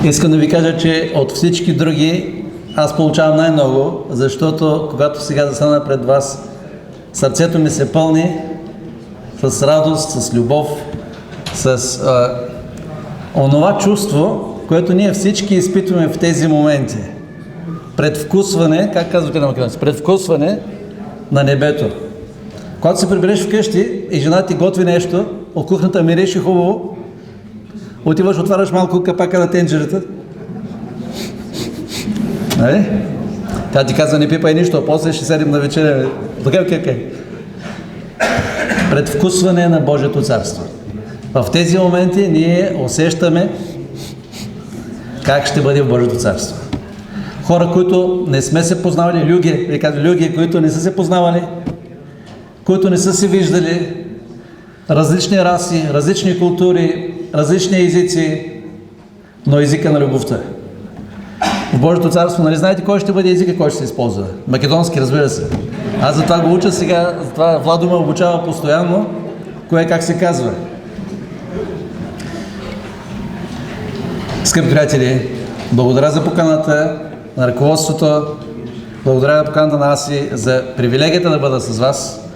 Искам да ви кажа, че от всички други аз получавам най-много, защото когато сега застана пред вас, сърцето ми се пълни с радост, с любов, с онова чувство, което ние всички изпитваме в тези моменти. Предвкусване, как казвате на македонски? Предвкусване на небето. Когато се прибереш вкъщи и жена ти готви нещо, от кухнята мириш хубаво, отиваш, отваряш малко капака на тенджерата. Нали? Тя ти казва, не пипай нищо, а после ще седим на вечеря. Така. Предвкусване на Божието царство. В тези моменти ние усещаме как ще бъде в Божието царство. Хора, които не сме се познавали, люги, които не са се познавали, които не са се виждали, различни раси, различни култури, различни езици, но езика на любовта. В Божието царство, нали знаете кой ще бъде езика, кой ще се използва? Македонски, разбира се. Аз затова го уча сега, затова Владо ме обучава постоянно, кое как се казва. Скъпи приятели, благодаря за поканата на ръководството, благодаря за поканата на Аси за привилегията да бъда с вас.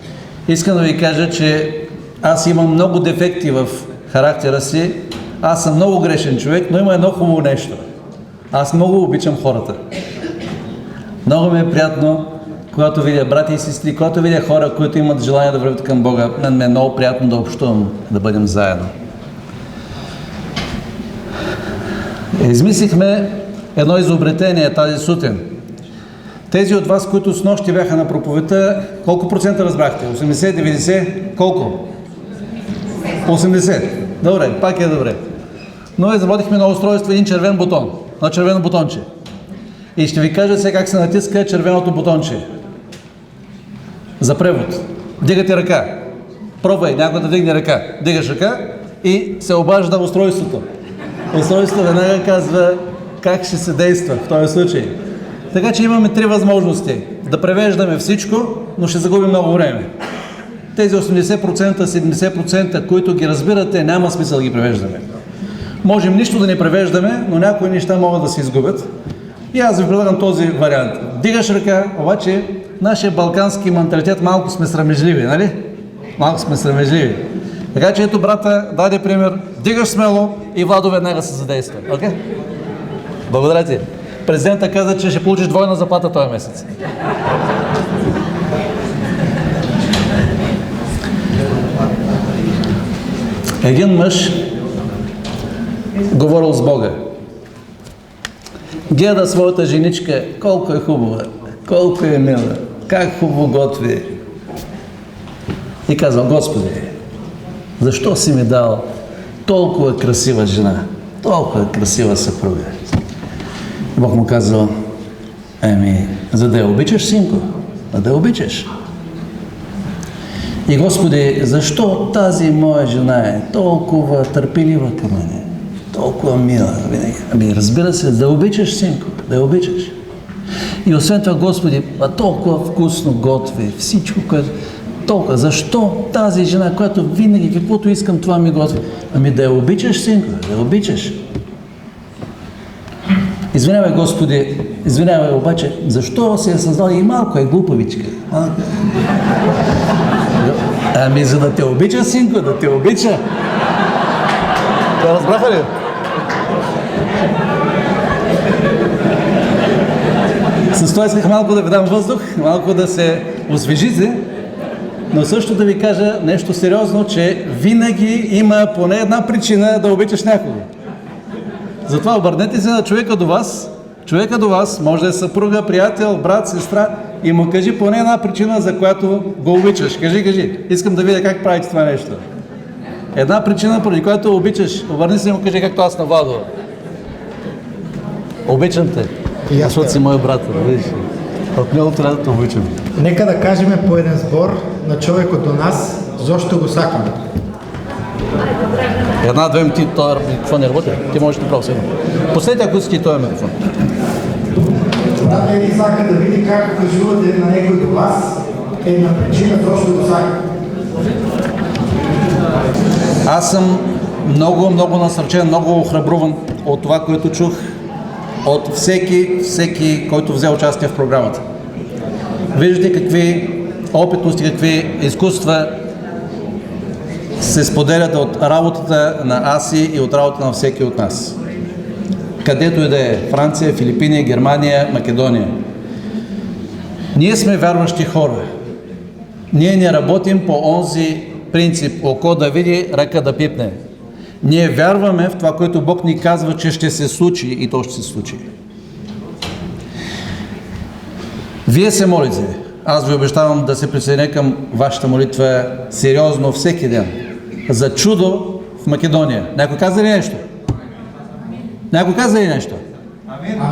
Искам да ви кажа, че аз имам много дефекти в характера си, аз съм много грешен човек, но има едно хубаво нещо. Аз много обичам хората. Много ми е приятно, когато видя брати и сестри, когато видя хора, които имат желание да вървят към Бога. Мен ми е много приятно да общувам, да бъдем заедно. Измислихме едно изобретение тази сутрин. Тези от вас, които с нощи бяха на проповедта, колко процента разбрахте? 80, 90? Колко? 80. Добре, пак е добре. Но изработихме на устройство един червен бутон, на червено бутонче. И ще ви кажа сега как се натиска червеното бутонче. За превод. Дигате ръка. Пробвай някой да дигне ръка. Дигаш ръка и се обажда устройството. Устройството веднага казва как ще се действа в този случай. Така че имаме три възможности. Да превеждаме всичко, но ще загубим много време. Тези 80%, 70%, които ги разбирате, няма смисъл да ги превеждаме. Можем нищо да не превеждаме, но някои неща могат да се изгубят. И аз ви предлагам този вариант. Дигаш ръка, обаче нашия балкански менталитет малко сме срамежливи, нали? Малко сме срамежливи. Така че ето брата даде пример. Дигаш смело и Владо веднага се задейства. Окей? Благодаря ти. Президента каза, че ще получиш двойна заплата този месец. Един мъж говорил с Бога. Гледа своята женичка, колко е хубава, колко е мила, как хубаво готви. И казал, Господи, защо си ми дал толкова красива жена, толкова красива съпруга? Бог му казал, за да я обичаш, синко, за да я обичаш. И Господи, защо тази моя жена е толкова търпелива към мене, толкова мила винаги? Разбира се, да я обичаш, синко, да я обичаш. И освен това, Господи, толкова вкусно готви, всичко, което... Толкова, защо тази жена, която винаги каквото искам, това ми готви? Да я обичаш, синко, да я обичаш. Извинявай, Господи, извинявай, обаче, защо се е създал и малко е глупавичка? За да те обича, синко, да те обича. Това разбраха ли? С това исках малко да ви дам въздух, малко да се освежите, но също да ви кажа нещо сериозно, че винаги има поне една причина да обичаш някого. Затова обърнете се на човека до вас. Човека до вас може да е съпруга, приятел, брат, сестра и му кажи поне една причина, за която го обичаш. Кажи. Искам да видя как правите това нещо. Една причина, поради която обичаш. Обърни се и му кажи, както аз на Владо. Обичам те. Защото си мой брат. От него трябва да те обичам. Нека да кажем по един сбор на човека до нас, защо го сакаме. Една-две минути, този микрофон не работи. Ти можеш да право сега. Последете, ако искате този микрофон. Да, не сака да види как кажувате на някой до вас, една причина защо го сака. Аз съм много насърчен, много охрабруван от това, което чух от всеки, който взе участие в програмата. Виждате какви опитности, какви изкуства се споделят от работата на Аси и от работата на всеки от нас. Където и да е, Франция, Филипини, Германия, Македония. Ние сме вярващи хора. Ние не работим по онзи принцип око да види, ръка да пипне. Ние вярваме в това, което Бог ни казва, че ще се случи и то ще се случи. Вие се молите. Аз ви обещавам да се присъединя към вашата молитва сериозно всеки ден. За чудо в Македония. Някой каза ли нещо? Някой каза ли нещо?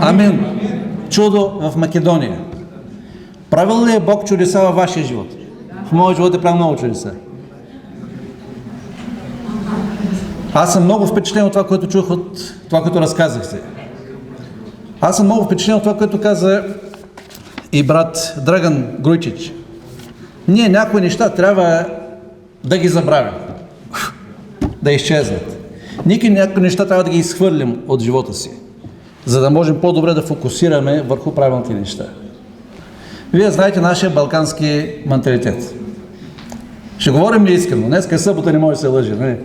Амин. Чудо в Македония. Правил ли е Бог чудеса във вашия живот? В моят живот е правил много чудеса. Аз съм много впечатлен от това, което чух, от това, което разказахте. Аз съм много впечатлен от това, което каза и брат Драган Груйчич. Ние някои неща трябва да ги забравим, да изчезнат. Някои неща трябва да ги изхвърлим от живота си, за да можем по-добре да фокусираме върху правилните неща. Вие знаете нашия балкански менталитет. Ще говорим ли искрено? Днеска е събота, не може да се лъжи, нали?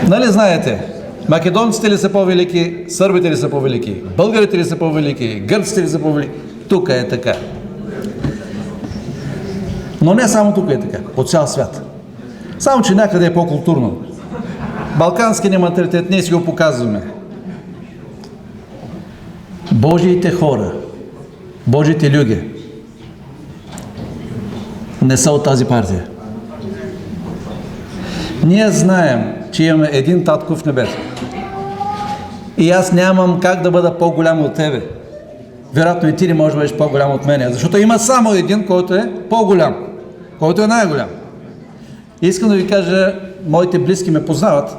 Нали знаете? Македонците ли са по-велики, сърбите ли са по-велики, българите ли са по-велики, гърците ли са по-велики? Тук е така. Но не само тук е така, от цял свят. Само, че някъде е по-културно. Балкански менталитет ние си го показваме. Божиите хора, Божиите люги не са от тази партия. Ние знаем, че имаме един татко в небето. И аз нямам как да бъда по-голям от тебе. Вероятно и ти не можеш да бъдеш по-голям от мене, защото има само един, който е по-голям, който е най-голям. Искам да ви кажа, моите близки ме познават.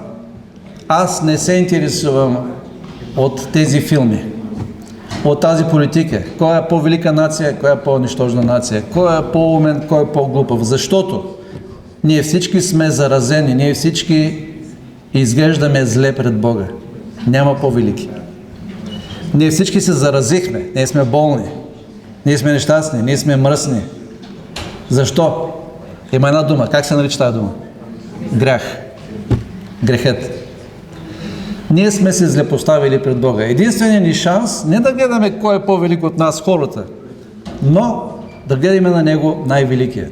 Аз не се интересувам от тези филми, от тази политика. Кой е по-велика нация, кой е по-нищожна нация, кой е по-умен, кой е по-глупав. Защото ние всички сме заразени, ние всички изглеждаме зле пред Бога. Няма по-велики. Ние всички се заразихме, ние сме болни, ние сме нещастни, ние сме мръсни. Защо? Има една дума. Как се нарича тази дума? Грях. Грехът. Ние сме се злепоставили пред Бога. Единственият ни шанс не да гледаме кой е по-велик от нас хората, но да гледаме на Него най-великият.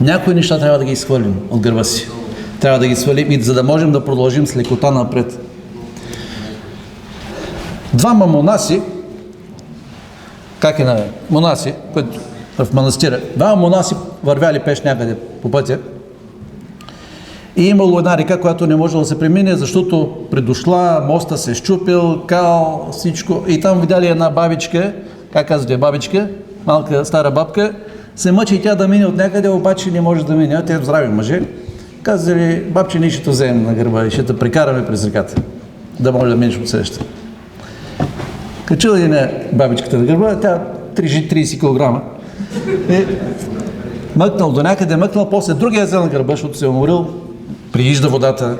Някои неща трябва да ги изхвърлим от гърба си. Трябва да ги свалим, и за да можем да продължим с лекота напред. Двама монаси, монаси, които в манастира, двама монаси вървяли пеш някъде по пътя и имало една река, която не можела да се премине, защото придошла, моста се счупил, кал, всичко, и там видяли една бабичка, как казвате, бабичка, малка стара бабка, се мъчи и тя да мине от някъде, обаче не може да мине. Те здрави мъже казали: бабче, ние ще те вземем на гърба и ще те прекараме през реката, да може да минеш от среща. Качила и на бабичката на гърба, тя 30 кг. Мъкнал до някъде, после другия взел на гърба, защото се е уморил, приижда водата.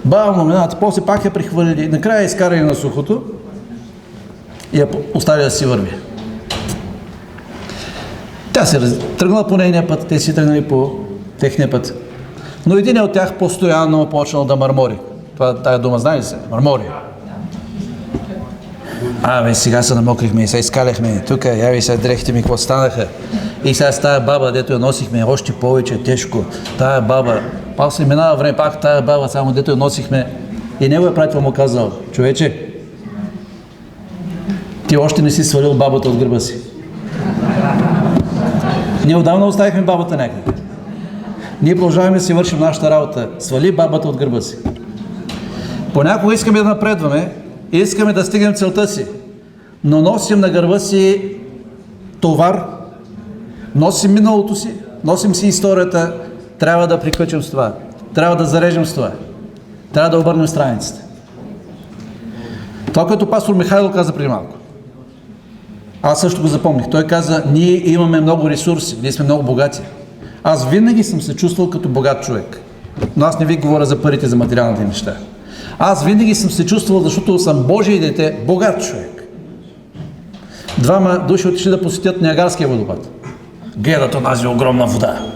Бавно минават, после пак я прихвърли, накрая изкарали на сухото и я остави да си върви. Тя се тръгнала по нейния път, те си тръгнали по техния път. Но един от тях постоянно почнал да мърмори. Тая дума знае ли се? Мърмори. Сега се намокрихме и се изкаляхме. Тук, яви се дрехите ми, какво станаха. И сега с тая баба, дето я носихме, още повече тежко. Тая баба, после минава време, пак тая баба, само дето я носихме. И неговият приятел му казал: човече, ти още не си свалил бабата от гърба си. Ние отдавна оставихме бабата някъде. Ние продължаваме да си вършим нашата работа. Свали бабата от гърба си. Понякога искаме да напредваме, искаме да стигнем целта си, но носим на гърба си товар, носим миналото си, носим си историята, трябва да приключим с това, трябва да зарежем с това, трябва да обърнем страниците. Това, което пастор Михайло каза преди малко, аз също го запомних. Той каза: ние имаме много ресурси, ние сме много богати. Аз винаги съм се чувствал като богат човек. Но аз не ви говоря за парите, за материалните неща. Аз винаги съм се чувствал, защото съм Божие дете, богат човек. Двама души отишли да посетят Ниагарския водопад. Гледат онази огромна вода.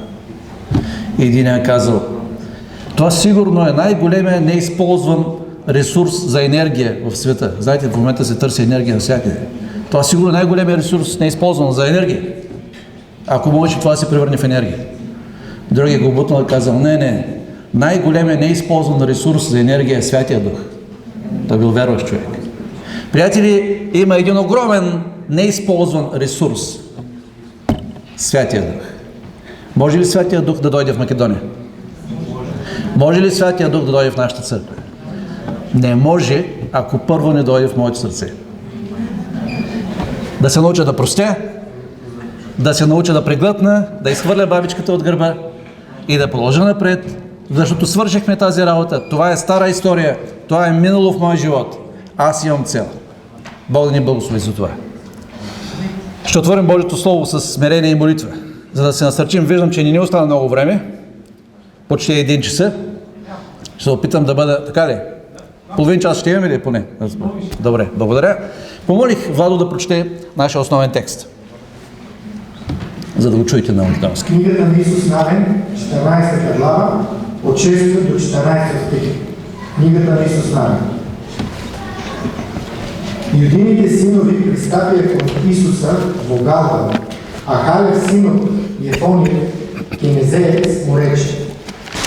Един е казал, това сигурно е най-големия неизползван ресурс за енергия в света. Знаете, в момента се търси енергия навсякъде. Това сигурно е най-големия ресурс неизползван за енергия. Ако може това да се превърне в енергия. Другия го бутнал и казал, не. Най-големия неизползван ресурс за енергия е Святия Дух. Той бил вярващ човек. Приятели, има един огромен неизползван ресурс. Святия Дух. Може ли Святия Дух да дойде в Македония? Може ли Святия Дух да дойде в нашата църква? Не може, ако първо не дойде в моето сърце. Да се науча да простя, да се науча да преглътна, да изхвърля бабичката от гърба и да продължа напред, защото свършихме тази работа. Това е стара история, това е минало в моя живот. Аз имам цел. Бог да ни благослови за това. Ще отворим Божието Слово с смирение и молитва, за да се насърчим. Виждам, че не ни остана много време. Почти 1 часа. Ще опитам да бъда... Така ли? Половин час ще имаме ли поне? Добре, благодаря. Помолих Владо да прочете нашия основен текст, за да го чуете на македонски. Книгата на Исус Навин, 14 глава, от 6 до 14 стих. Книгата на Исус Навин. Юдините синови пристъпиха към Исуса в Галва, а Халев синът Ефония, кенезеец, му рече: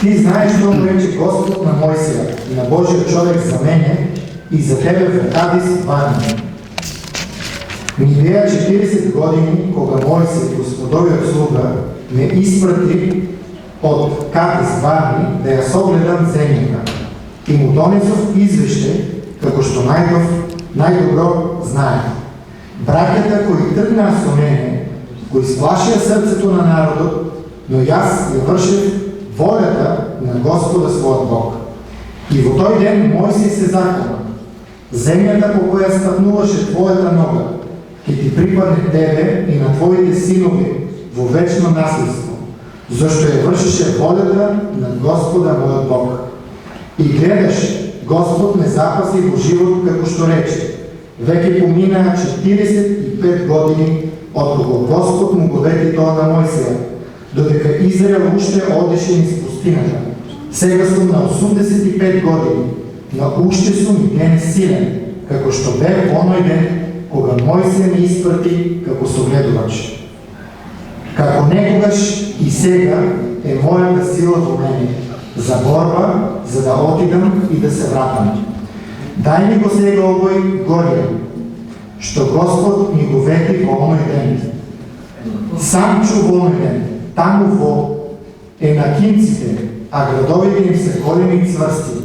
Ти знаеш, що му рече Господ на Мойсия и на Божия човек за мене и за тебе в Кадис Варни. Ми беа 40 години, кога Мойсия, Господовият слуга, ме изпрати от Кадис Варни да я согледам земята. И му донесов извеще, како што най-добро знае. Браќата кои тргнаа со мене, го изплашија срцето на народот, но јас ја вршев волята на Господа својот Бог. И во тој ден Мојсей се заколна: земјата по која стапнуваше твојата нога, ќе ти припадне тебе и на твоите синови во вечно наследство, зашто ја вршеше волята на Господа мојот Бог. И гледаш, Господ ме запаси во живот, како што рече. Веќе поминаа 45 години од кога Господ му го вети тоа на Мојсија, додека Израел уште одеше низ пустината. Сега сум на 85 години, но уште сум и денес силен, како што бев оној ден, кога Мојсија ме испрати како согледувач. Како некогаш и сега е мојата сила во мене, за борба, за да отидам и да се вратам. Дај ми го сега овој Горија, што Господ ми го вети во оној ден. Сам чу во оној ден, таму во Енакинците, а градовите им се големи и цврсти.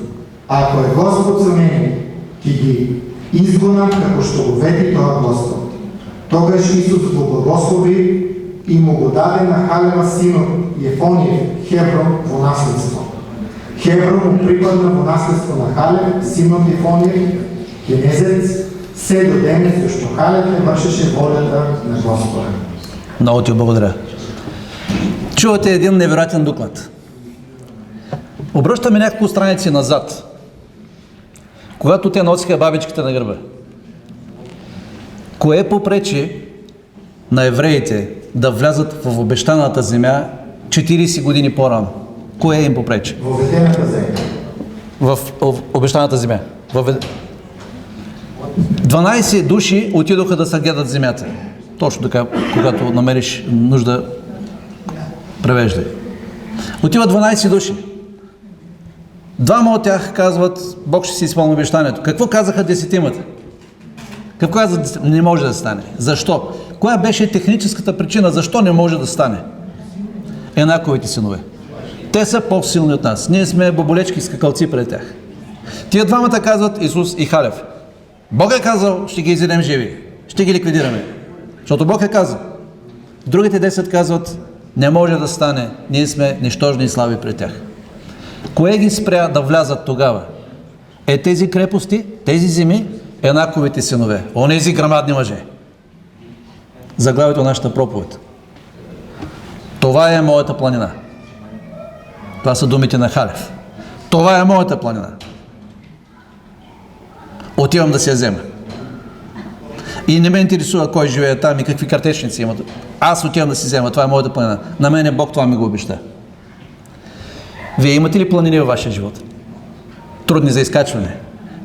Ако е Господ за мене, ќе ги изгонам како што го вети тоа Господ. Тогаш Исус го благослови и му го даде на Халева синот Ефониев Хеврон во наследство. Хеврон му припадна во наследство на Халев, синот Ефониев, кенезец, се до денес, зашто Халев не вършеше волята на Господа. Много ти благодаря. Чувате един невероятен доклад. Обръщаме няколко страници назад, когато те носиха бабичката на гърба. Кое попречи на евреите да влязат в обещаната земя 40 години по-рано? Кое им попречи? В обетената земя. В обещаната земя. 12 души отидоха да съгледат земята. Точно така, когато намериш нужда, превеждай. Отиват 12 души. Двама от тях казват: Бог ще си изпълни обещанието. Какво казаха 10-тимата? Какво казват? Не може да стане. Защо? Коя беше техническата причина? Защо не може да стане? Енаковите синове. Те са по-силни от нас. Ние сме боболечки скакалци пред тях. Тия двамата казват, Исус и Халев: Бог е казал, ще ги изедем живи. Ще ги ликвидираме. Защото Бог е казал. Другите 10 казват: не може да стане. Ние сме нищожни и слаби пред тях. Кое ги спря да влязат тогава? Тези крепости, тези земи, Енаковите синове. Онези грамадни мъже. Заглавието на нашата проповед. Това е моята планина. Това са думите на Халев. Това е моята планина. Отивам да се я взема. И не ме интересува кой живее там и какви картечници имат. Аз отивам да си взема, това е моята планина. На мене Бог това ми го обеща. Вие имате ли планини във вашия живот? Трудни за изкачване.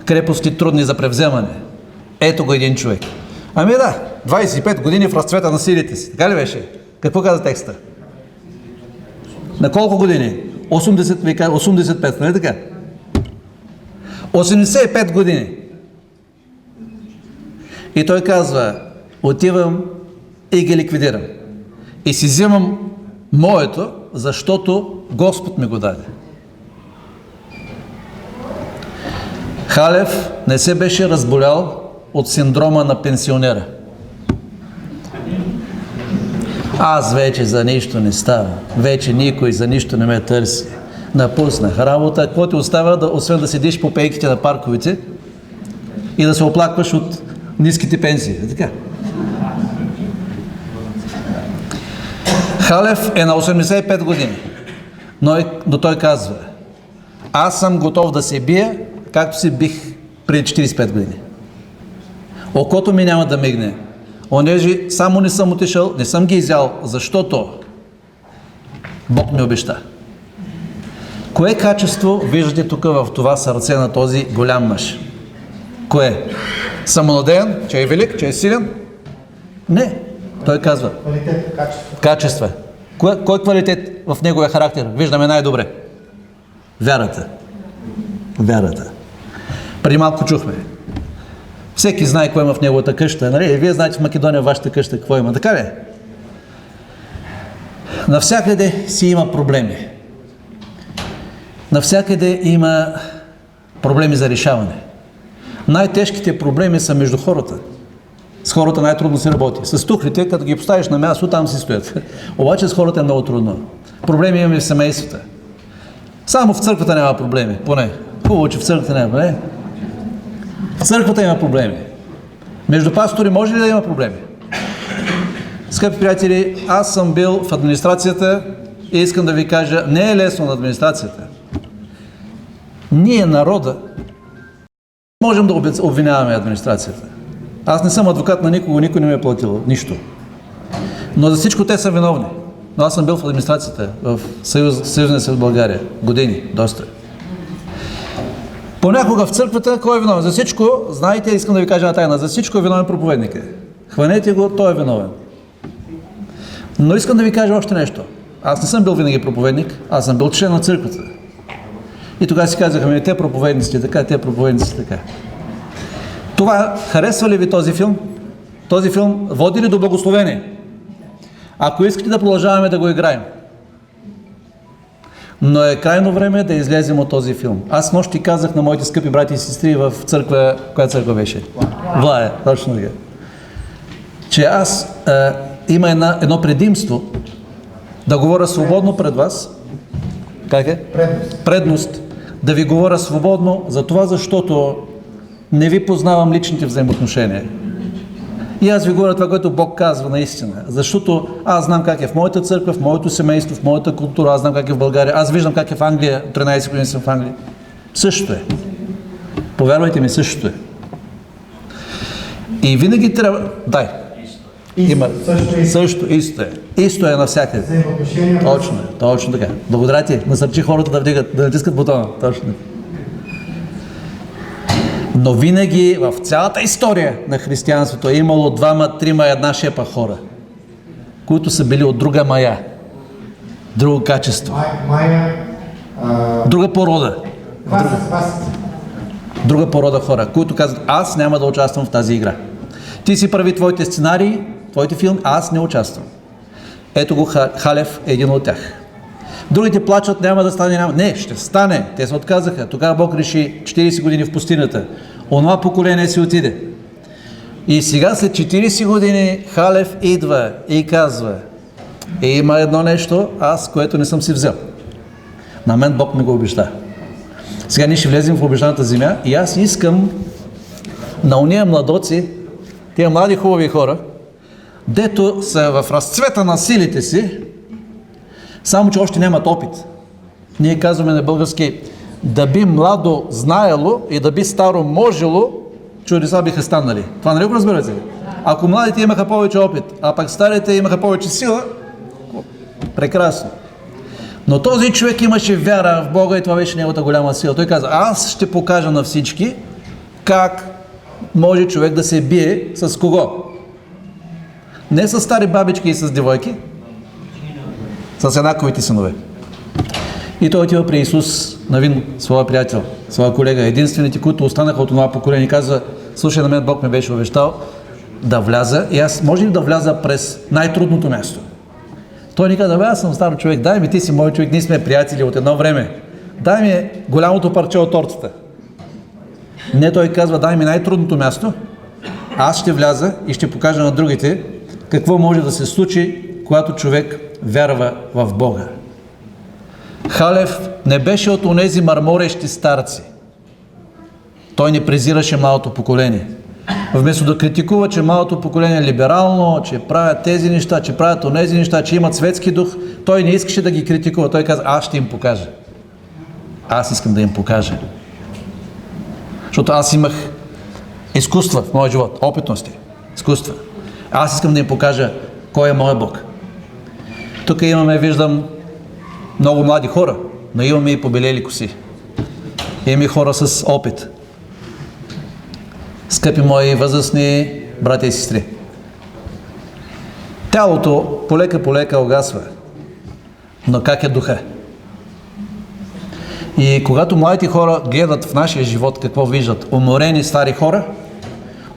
Крепости трудни за превземане. Ето го един човек. Ами да, 25 години в разцвета на силите си. Така ли беше? Какво каза текста? На колко години? 85, нали така? 85 години. И той казва, отивам и ги ликвидирам. И си взимам моето, защото Господ ми го даде. Халев не се беше разболял от синдрома на пенсионера. Аз вече за нищо не става. Вече никой за нищо не ме търси. Напуснах работа. Какво ти остава, освен да седиш по пейките на парковите и да се оплакваш от ниските пенсии. Така. Халев е на 85 години, но той казва, аз съм готов да се бия, както се бих преди 45 години. Окото ми няма да мигне. Онежи само не съм отишъл, не съм ги изял, защото Бог ми обеща. Кое качество виждате тук в това сърце на този голям мъж? Кое? Самонадеян, че е велик, че е силен? Не. Той казва. Квалитет, качество. Качества. Кой квалитет в неговия характер? Виждаме най-добре. Вярата. Вярата. Преди малко чухме. Всеки знае какво има в неговата къща. Нали? И вие знаете в Македония вашата къща какво има. Така ли? Навсякъде си има проблеми. Навсякъде има проблеми за решаване. Най-тежките проблеми са между хората. С хората най-трудно се работи. С тухлите, като ги поставиш на място, там си стоят. Обаче с хората е много трудно. Проблеми имаме в семействата. Само в църквата няма проблеми. Поне. Хубаво, че в църквата няма проблеми. В църквата има проблеми. Между пастори може ли да има проблеми? Скъпи приятели, аз съм бил в администрацията и искам да ви кажа, не е лесно на администрацията. Ние, народа, можем да обвиняваме администрацията. Аз не съм адвокат на никого, никой не ми е платил нищо. Но за всичко те са виновни. Но аз съм бил в администрацията, в Съюзния съюз в България. Години, доста. Понякога в църквата, кой е виновен? За всичко, знаете, искам да ви кажа на тайна, за всичко е виновен проповедника. Хванете го, той е виновен. Но искам да ви кажа още нещо. Аз не съм бил винаги проповедник, аз съм бил член на църквата. И тогава си казаха ми, те проповедници така, те проповедници така. Това харесва ли ви този филм? Този филм води ли до благословение? Ако искате да продължаваме да го играем. Но е крайно време да излезем от този филм. Аз нощи казах на моите скъпи брати и сестри в църква, коя църква беше? Влая, точно така. Че аз има едно предимство да говоря свободно пред вас. Как е? Предност. Да ви говоря свободно за това, защото не ви познавам личните взаимоотношения. И аз ви говоря това, което Бог казва наистина. Защото аз знам как е в моята църква, в моето семейство, в моята култура, аз знам как е в България, аз виждам как е в Англия, 13 години съм в Англия. Същото е. Повярвайте ми, същото е. И винаги трябва... Дай. Има. Също, исто е. Исто е навсякъде. Точно така. Благодаря ти. Насърчи хората да натискат бутона. Точно. Но винаги в цялата история на християнството е имало 2, 3, 1 шепа хора, които са били от друга мая, друго качество, друга порода. Друга порода хора, които казват, аз няма да участвам в тази игра. Ти си прави твоите сценарии, твоите филми, аз не участвам. Ето го Халев е един от тях. Другите плачат, няма да стане, няма. Не, ще стане. Те се отказаха. Тогава Бог реши 40 години в пустинята. Онова поколение си отиде. И сега след 40 години Халев идва и казва, има едно нещо, аз, което не съм си взел. На мен Бог ми го обеща. Сега ние ще влезем в обещаната земя и аз искам на уния младоци, тия млади хубави хора, дето са в разцвета на силите си, само че още нямат опит. Ние казваме на български: да би младо знаело и да би старо можело, чудеса биха станали. Това нали го разбирате? Ако младите имаха повече опит, а пак старите имаха повече сила, прекрасно. Но този човек имаше вяра в Бога и това беше неговата голяма сила. Той каза: аз ще покажа на всички как може човек да се бие с кого? Не с стари бабички и с девойки, с еднаковите синове. И той отива при Исус Навин, своя приятел, своя колега, единствените, които останаха от това поколение, и казва: слушай, на мен Бог ме беше обещал да вляза и аз може ли да вляза през най-трудното място? Той ни каза: аз съм стар човек, дай ми, ти си мой човек, ние сме приятели от едно време. Дай ми голямото парче от тортата. Не, той казва: дай ми най-трудното място, аз ще вляза и ще покажа на другите какво може да се случи, когато човек вярва в Бога. Халев не беше от онези мърморещи старци. Той не презираше малото поколение. Вместо да критикува, че малото поколение е либерално, че правят тези неща, че правят онези неща, че имат светски дух, той не искаше да ги критикува. Той каза: аз ще им покажа. Аз искам да им покажа. Защото аз имах изкуства в моя живот, опитности, изкуства. Аз искам да им покажа кой е моят Бог. Тук имаме, виждам, много млади хора, но имаме и побелели коси. Имаме хора с опит. Скъпи мои възрастни братя и сестри, тялото полека угасва, но как е духа? И когато младите хора гледат в нашия живот, какво виждат? Уморени стари хора,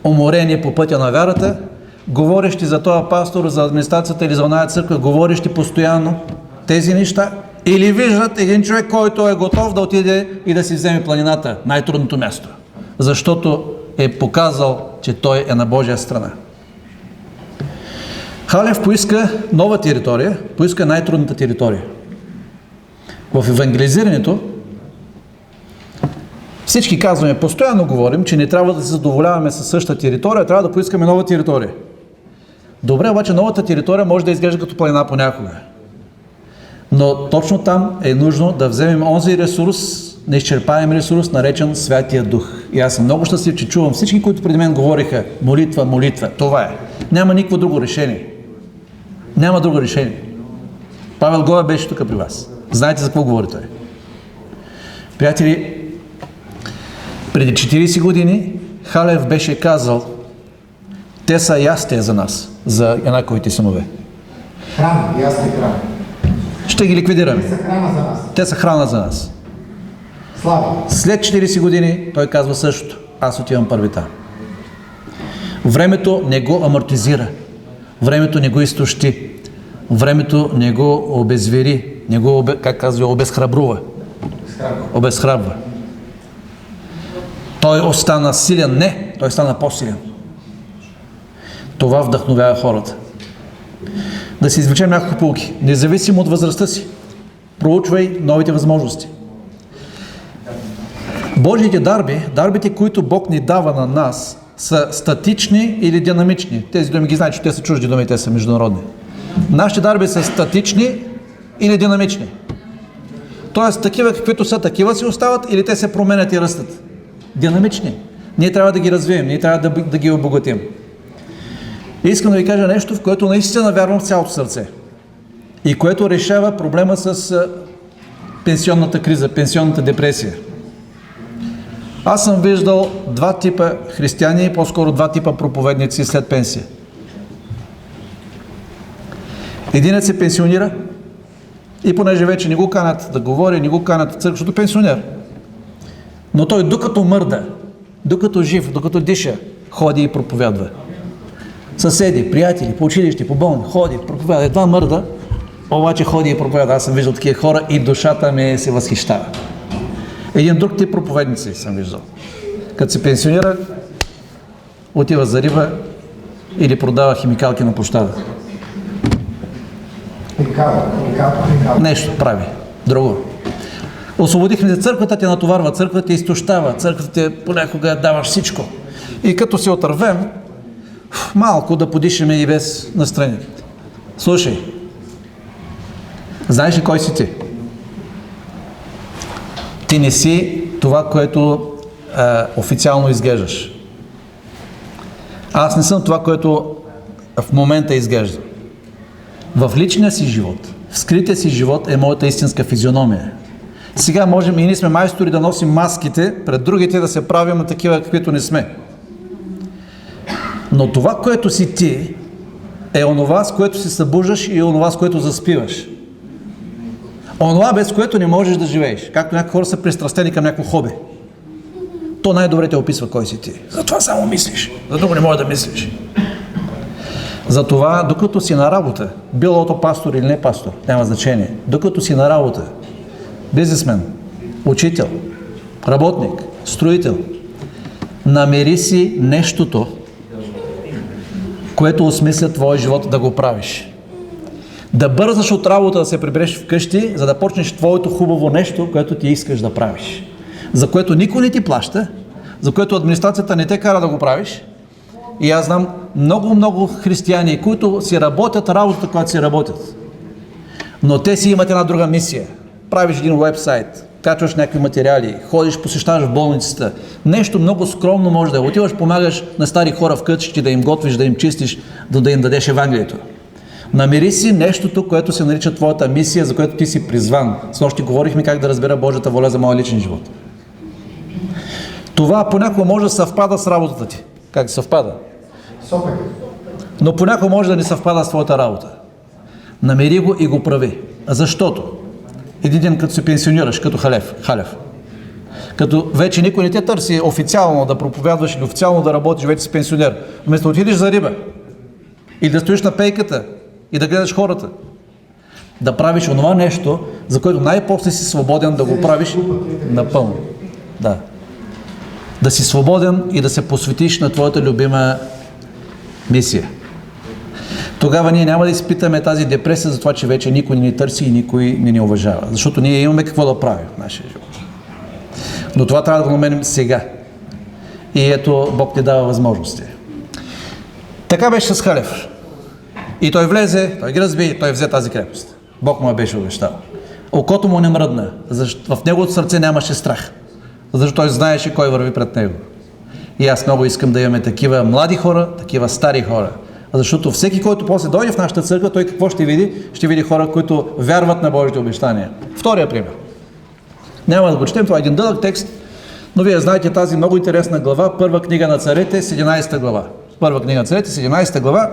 уморени по пътя на вярата, говорещи за този пастор, за администрацията или за оная църква, говорещи постоянно тези неща, или виждат един човек, който е готов да отиде и да си вземе планината, най-трудното място, защото е показал, че той е на Божия страна. Халев поиска нова територия, поиска най-трудната територия. В евангелизирането всички казваме, постоянно говорим, че не трябва да се задоволяваме със същата територия, трябва да поискаме нова територия. Добре, обаче новата територия може да изглежда като планина понякога. Но точно там е нужно да вземем онзи ресурс, неизчерпаем ресурс, наречен Святия Дух. И аз съм много щастлив, че чувам всички, които преди мен говориха: молитва, молитва. Това е. Няма никакво друго решение. Няма друго решение. Павел Гоя беше тук при вас. Знаете за какво говори той. Приятели, преди 40 години Халев беше казал: те са ястия за нас, за еднаковите синове. Храна, ястия храна. Ще ги ликвидираме. Те са храна за нас. Те са храна за нас. Слава. След 40 години той казва същото: аз отивам първи там. Времето не го амортизира. Времето не го изтощи. Времето не го обезвери. Не го, как казва, обезхрабрува. Обезхрабва. Той остана силен. Не, той стана по-силен. Това вдъхновява хората. Да си извлечем няколко поуки. Независимо от възрастта си, проучвай новите възможности. Божиите дарби, дарбите, които Бог ни дава на нас, са статични или динамични. Тези думи ги знаят, че те са чужди думи, те са международни. Нашите дарби са статични или динамични. Тоест, такива каквито са, такива си остават, или те се променят и растат. Динамични. Ние трябва да ги развием, ние трябва да ги обогатим. И искам да ви кажа нещо, в което наистина вярвам в цялото сърце. И което решава проблема с пенсионната криза, пенсионната депресия. Аз съм виждал два типа християни, по-скоро два типа проповедници след пенсия. Единът се пенсионира и понеже вече не го канат да говори, не го канат в църква, защото пенсионер. Но той докато мърда, докато жив, докато диша, ходи и проповядва. Съседи, приятели, по училище, по болни, ходи, проповядва. Едва мърда, обаче ходи и проповядва. Аз съм виждал такива хора и душата ми се възхищава. Един друг тип проповедници съм виждал. Като се пенсионира, отива за риба или продава химикалки на площада. Нещо прави. Друго. Освободихме се, църквата те натоварва, църквата те изтощава, църквата те понякога даваш всичко. И като се отървем, малко да подишеме и без настрани. Слушай, знаеш ли кой си ти? Ти не си това, което официално изглеждаш. Аз не съм това, което в момента изглежда. В личния си живот, в скрития си живот е моята истинска физиономия. Сега можем и ние сме майстори да носим маските пред другите, да се правим на такива, каквито не сме. Но това, което си ти, е онова, с което се събуждаш и онова, с което заспиваш. Онова, без което не можеш да живееш. Както някои хора са пристрастени към някакво хоби. То най-добре те описва кой си ти. Затова само мислиш. За друго не можеш да мислиш. Затова, докато си на работа, било то пастор или не пастор, няма значение. Докато си на работа, бизнесмен, учител, работник, строител, намери си нещото, което осмисля твоя живот да го правиш. Да бързаш от работа да се прибереш вкъщи, за да почнеш твоето хубаво нещо, което ти искаш да правиш. За което никой не ти плаща, за което администрацията не те кара да го правиш. И аз знам много християни, които си работят работата, която си работят. Но те си имат една друга мисия. Правиш един уебсайт, качваш някакви материали, ходиш, посещаваш в болницата. Нещо много скромно може да е. Отиваш, помагаш на стари хора в къщи, да им готвиш, да им чистиш, да им дадеш Евангелието. Намери си нещото, което се нарича твоята мисия, за което ти си призван. Снощи говорихме как да разбера Божията воля за моя личен живот. Това понякога може да съвпада с работата ти. Как съвпада? Но понякога може да не съвпада с твоята работа. Намери го и го прави. Защото един ден като се пенсионираш, като Халев, като вече никой не те търси официално да проповядваш или официално да работиш, вече си пенсионер. Вместо да отидеш за риба и да стоиш на пейката и да гледаш хората, да правиш онова нещо, за което най-после си свободен да го правиш напълно. Да. Да си свободен и да се посветиш на твоята любима мисия. Тогава ние няма да изпитаме тази депресия за това, че вече никой не ни търси и никой не ни уважава. Защото ние имаме какво да правим в нашия живот. Но това трябва да го намерим сега. И ето Бог ни дава възможности. Така беше с Халев. И той влезе, той ги разби, той взе тази крепост. Бог му я беше обещал. Окото му не мръдна, защото в неговото сърце нямаше страх. Защото той знаеше кой върви пред него. И аз много искам да имаме такива млади хора, такива стари хора. Защото всеки, който после дойде в нашата църква, той какво ще види? Ще види хора, които вярват на Божите обещания. Втория пример. Няма да го четем, това е един дълъг текст, но вие знаете тази много интересна глава, първа книга на царете, 17 глава. Първа книга на царете, 17 глава,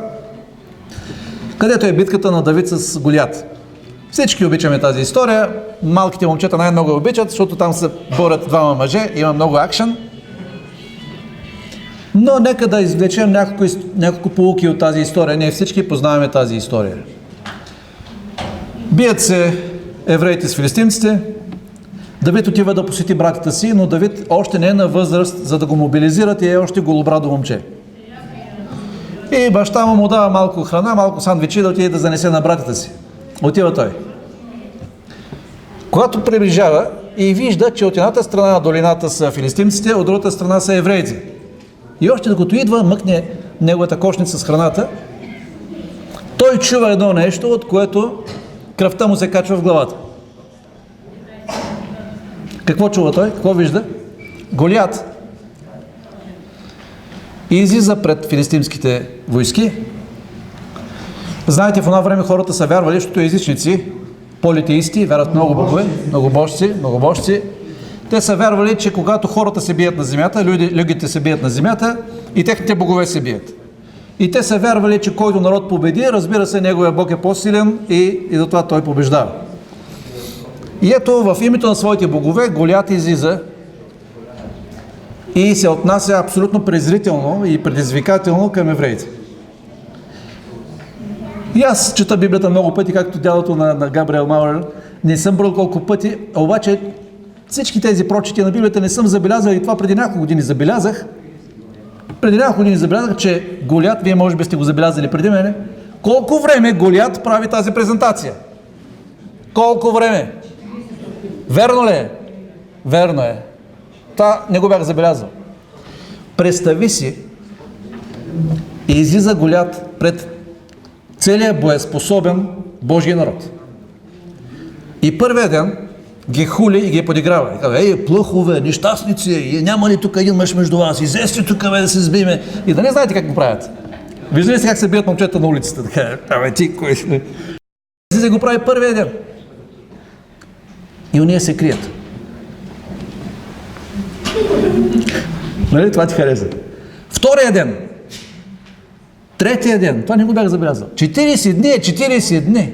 където е битката на Давид с Голиат. Всички обичаме тази история, малките момчета най-много я обичат, защото там се борят двама мъже, има много акшен. Но нека да извлечем няколко поуки от тази история. Ние всички познаваме тази история. Бият се евреите с филистимците. Давид отива да посети братята си, но Давид още не е на възраст, за да го мобилизират и е още голобрадо момче. И баща му дава малко храна, малко сандвичи да отиде да занесе на братята си. Отива той. Когато приближава и вижда, че от едната страна на долината са филистимците, от другата страна са евреите. И още докато идва, мъкне неговата кошница с храната, той чува едно нещо, от което кръвта му се качва в главата. Какво чува той? Какво вижда? Голиат. И излиза пред филистимските войски. Знаете, в това време хората са вярвали, защото езичници, политеисти, вярват много богове, многобожци. Те са вярвали, че когато хората се бият на земята, людите се бият на земята и техните богове се бият. И те са вярвали, че който народ победи, разбира се, неговия Бог е по-силен и затова той побеждава. И ето в името на своите богове Голиат излиза и се отнася абсолютно презрително и предизвикателно към евреите. И аз чета Библията много пъти, както дядото на Габриел Маурер. Не съм брал колко пъти, обаче всички тези прочити на Библията не съм забелязал и това преди няколко години забелязах. Преди няколко години забелязах, че Голиат, вие може би сте го забелязали преди мене, колко време Голиат прави тази презентация? Колко време? Верно ли е? Верно е. Това не го бях забелязал. Представи си, излиза Голиат пред целият боеспособен Божий народ. И първия ден, ги хули и ги подиграва. И казва, ей, плъхове, нещастници, няма ли тук един мъж между вас, излезте тук, да се сбиме. И да не знаете как го правят. Виждали сте как се бият момчета на улицата? Така, абе ти, кой си? Се го прави първия ден. И уния се крият. Нали, това ти хареса. Втория ден. Третия ден. Това не го бях забелязал. 40 дни е 40 дни.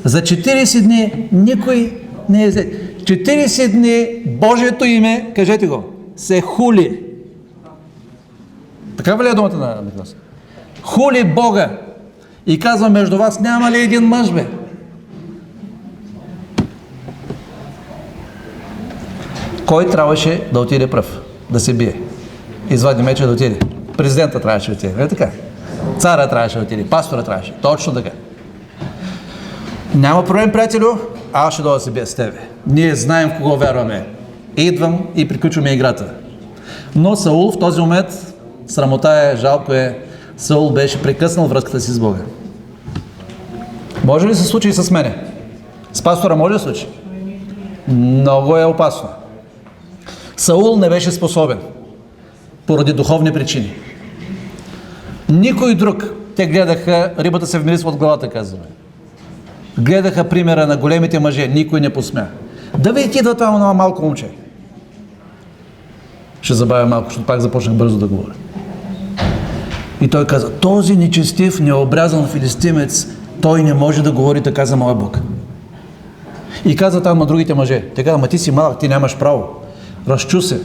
За 40 дни никой не е взе. 40 дни Божието име, кажете го, се хули. Така ли е думата на Николас? Хули Бога. И казва, между вас няма ли един мъж, бе? Кой трябваше да отиде пръв? Да се бие. Извади меча да отиде. Президента трябваше да отиде. Е така. Царя трябваше да отиде. Пастора трябваше. Точно така. Няма проблем, приятелю. Аз ще дойда да се бия с тебе. Ние знаем в кого вярваме. Идвам и приключваме играта. Но Саул в този момент, срамота е, жалко е, Саул беше прекъснал връзката си с Бога. Може ли се случи и с мене? С пастора може да се случи? Много е опасно. Саул не беше способен. Поради духовни причини. Никой друг. Те гледаха, рибата се вмирисва от главата, казваме. Гледаха примера на големите мъже. Никой не посмя. Да ви идва това малко момче. Ще забавя малко, защото пак започнах бързо да говоря. И той каза, този нечестив, необрязан филистимец, той не може да говори така за моя Бог. И каза там на другите мъже, те каза, ма ти си малък, ти нямаш право. Разчу се.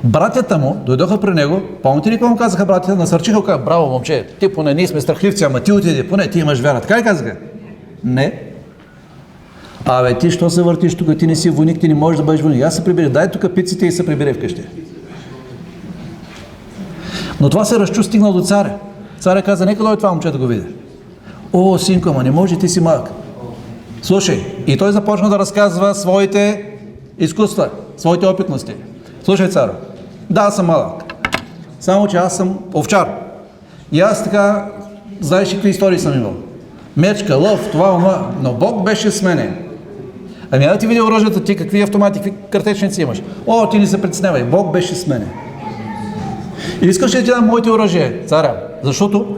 Братята му дойдоха при него, помните ли какво му казаха братята? Насърчиха, казаха, браво момче, ти поне ние сме страхливци, ама ти отиди, поне ти имаш вяра. Така ли казаха? Не. Абе ти, що се въртиш тук, ти не си войник, ти не можеш да бъдеш войник. Аз се прибери, дай тук пиците и се прибери вкъщи. Но това се разчу, стигнал до царя. Царя каза, нека дойде това момче да го види. О, синко, ама не може, ти си малък. Слушай, и той започна да разказва своите изкуства, своите опитности. Слушай, царо, да, аз съм малък. Само, че аз съм овчар. И аз така, знаеш какви истории съм имал. Мечка, лъв, това, но Бог беше с мене. Ами да ти видя оръжията ти, какви автомати, какви картечници имаш. О, ти не се притеснявай, Бог беше с мене. И искаш ли да ти дам моите оръжия, царя? Защото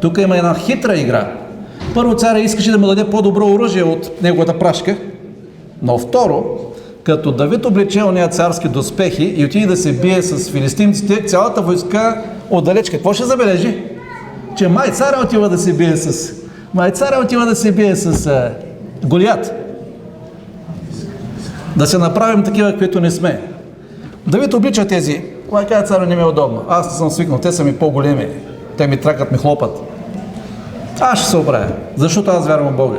тук има една хитра игра. Първо, царя искаше да му даде по-добро оръжие от неговата прашка, но второ, като Давид облече ония царски доспехи и отиде да се бие с филистимците, цялата войска отдалеч какво ще забележи? Че май царя отива да се бие с Голиат. Да се направим такива, каквито не сме. Давид облича тези. Кой каза, царя, не ми е удобно. Аз не съм свикнал, те са ми по-големи. Те ми тракат, ми хлопат. Аз ще се оправя, защото аз вярвам в Бога.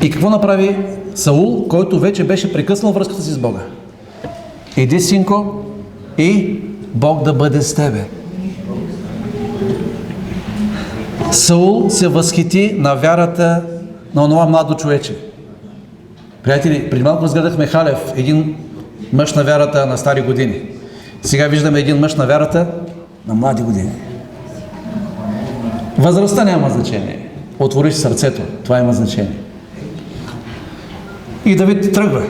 И какво направи Саул, който вече беше прекъснал връзката си с Бога? Иди, синко, и Бог да бъде с тебе. Саул се възхити на вярата на онова младо човече. Приятели, преди малко разгледахме Халев, един мъж на вярата на стари години. Сега виждаме един мъж на вярата на млади години. Възрастта няма значение. Отвориш сърцето, това има значение. И Давид тръгва.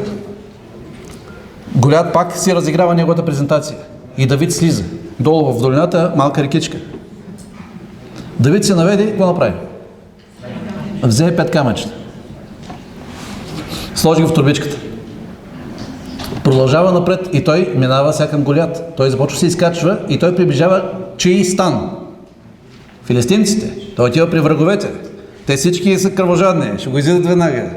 Голиат пак си разиграва неговата презентация. И Давид слиза. Долу в долината малка рекичка. Давид се наведе и какво направи? Взе 5 камъчета. Сложи го в турбичката. Продължава напред и той минава сякам Голиат. Той започва се изкачва и той приближава чий стан? Филистимците. Той отива при враговете. Те всички са кръвожадни, ще го изядат веднага.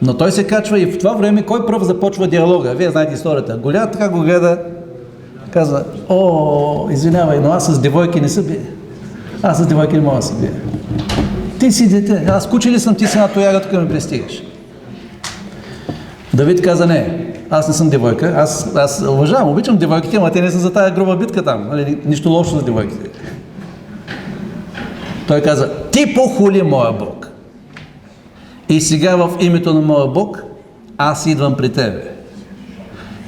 Но той се качва и в това време кой пръв започва диалога? Вие знаете историята. Голиат така го гледа, казва, о, извинявай, но аз с девойки не се бия. Аз с девойки не мога да се бия. Ти си дете, аз куче ли съм, ти си на тояга, тук ми пристигаш. Давид каза, не, аз не съм девойка, аз уважавам, обичам девойките, ама те не са за тая груба битка там, нищо лошо за девойките. Той каза, ти похули моя Бог. И сега в името на моя Бог, аз идвам при тебе.